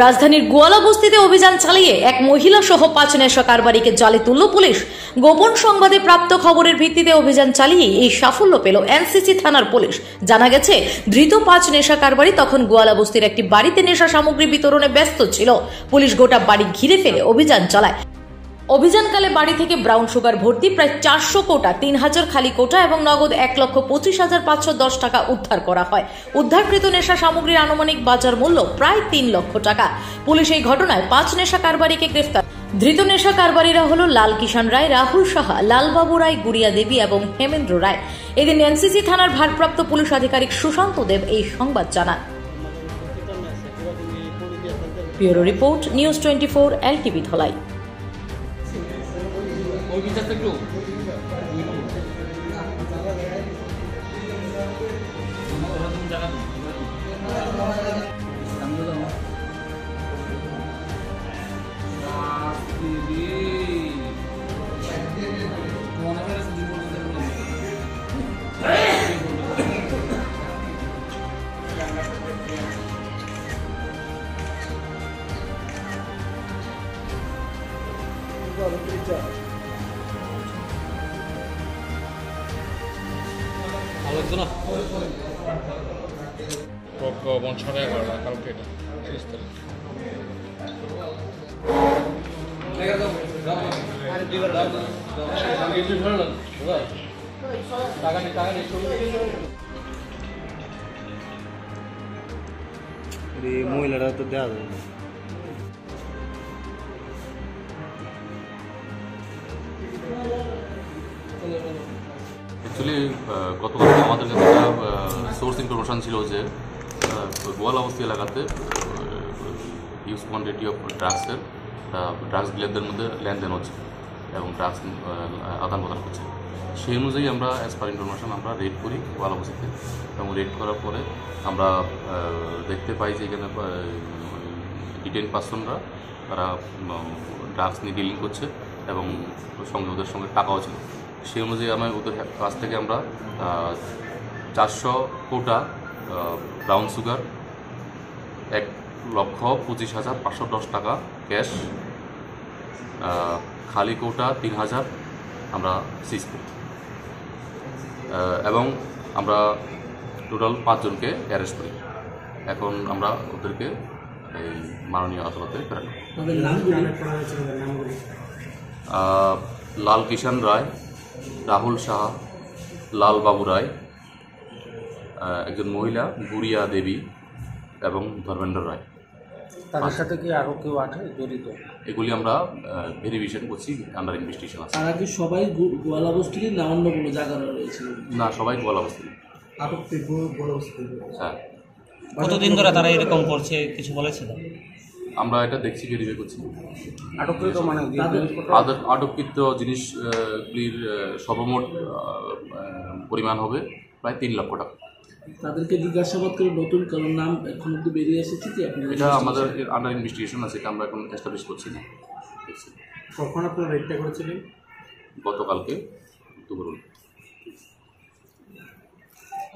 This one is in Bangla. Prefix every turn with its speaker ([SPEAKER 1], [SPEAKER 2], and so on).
[SPEAKER 1] রাজধানীর গোয়ালা বস্তিতে অভিযান চালিয়ে এক মহিলা সহ 5 নেশা কারবারিকে জালে তুলল পুলিশ। গোপন সংবাদে প্রাপ্ত খবরের ভিত্তিতে অভিযান চালিয়ে এই সাফল্য পেল এনসিসি থানার পুলিশ। জানা গেছে, ধৃত 5 নেশা কারবারি তখন গোয়ালা বস্তির একটি বাড়িতে নেশা সামগ্রী বিতরণে ব্যস্ত ছিল। পুলিশ গোটা বাড়ি ঘিরে ফেলে অভিযান চালায়। অভিযানকালে বাড়ি থেকে ব্রাউন সুগার ভর্তি প্রায় 400 কোটা, 3000 খালি কোটা এবং নগদ 1,25,510 টাকা উদ্ধার করা হয়। উদ্ধারকৃত নেশা সামগ্রীর আনুমানিক বাজার মূল্য প্রায় 3 লক্ষ টাকা। পুলিশ এই ঘটনায় 5 নেশা কারবারিকে গ্রেফতার। ধৃত নেশা কারবারিরা হল লাল কিষাণ রায়, রাহুল সাহা, লালবাবু রায়, গুড়িয়া দেবী এবং হেমেন্দ্র রায়। এদিন এনসিসি থানার ভারপ্রাপ্ত পুলিশ আধিকারিক সুশান্ত দেব এই সংবাদ জানান। Bureau report, news 24, LTV Dhalai.
[SPEAKER 2] বঞ্চনা কালকে এটা 30
[SPEAKER 3] তারিখ মহিলারা তো দেওয়া যাবে না।
[SPEAKER 4] অ্যাকচুয়ালি গতকাল আমাদের কাছে একটা সোর্স ইনফরমেশান ছিল যে গোয়ালা বস্তি এলাকাতে হিউজ কোয়ান্টিটি অফ ড্রাগস ডিলারদের মধ্যে লেনদেন হচ্ছে এবং ড্রাগস আদান প্রদান করছে। সেই অনুযায়ী আমরা অ্যাজ পার ইনফরমেশান আমরা রেড করি গোয়ালা বস্তিতে, এবং রেড করার পরে আমরা দেখতে পাই যে এখানে ডিটেইন পার্সনরা তারা ড্রাগস নিয়ে ডিলিং করছে এবং সঙ্গে ওদের সঙ্গে টাকাও ছিল। সেই অনুযায়ী ওদের কাছ থেকে আমরা 400 কোটা ব্রাউন সুগার, 1,25,510 টাকা ক্যাশ, খালি কোটা 3000 আমরা সিজ করি এবং আমরা টোটাল 5 জনকে অ্যারেস্ট করি। এখন আমরা ওদেরকে এই মাননীয় আদালতে প্রেরণ করি। লাল কিষাণ রায়, রাহুল সাহা, লালবাবু রায়, একজন মহিলা গুড়িয়া দেবী এবং ধর্মেন্দ্র রায়।
[SPEAKER 5] তাদের সাথে কি আরও কেউ আছে জড়িত?
[SPEAKER 4] এগুলি আমরা ভেরিফিকেশন করছি, আন্ডার ইনভেস্টিগেশন আছে।
[SPEAKER 5] তারা কি সবাই গোয়ালা বস্তি না অন্য কোনো জায়গায় রয়েছে?
[SPEAKER 4] না, সবাই গোয়ালা বস্তি। হ্যাঁ।
[SPEAKER 6] কতদিন ধরে তারা এরকম করছে কিছু বলেছে?
[SPEAKER 4] আমরা এটা দেখছি, ভেরিফাই করছি।
[SPEAKER 5] আটককৃত মানে
[SPEAKER 4] আটককৃত জিনিসগুলির সর্বমোট পরিমাণ হবে প্রায় 3 লক্ষ টাকা।
[SPEAKER 5] তাদেরকে জিজ্ঞাসাবাদ করে নতুন কারণ নাম এখন অব্দি বেরিয়ে এসেছে কি?
[SPEAKER 4] এটা আমাদের আন্ডার ইনভেস্টিগেশন আছে, এটা আমরা এখন এস্টাবলিশ করছি না।
[SPEAKER 3] কখন আপনারা রেডটা করেছিলেন?
[SPEAKER 4] গতকালকে দুপুর।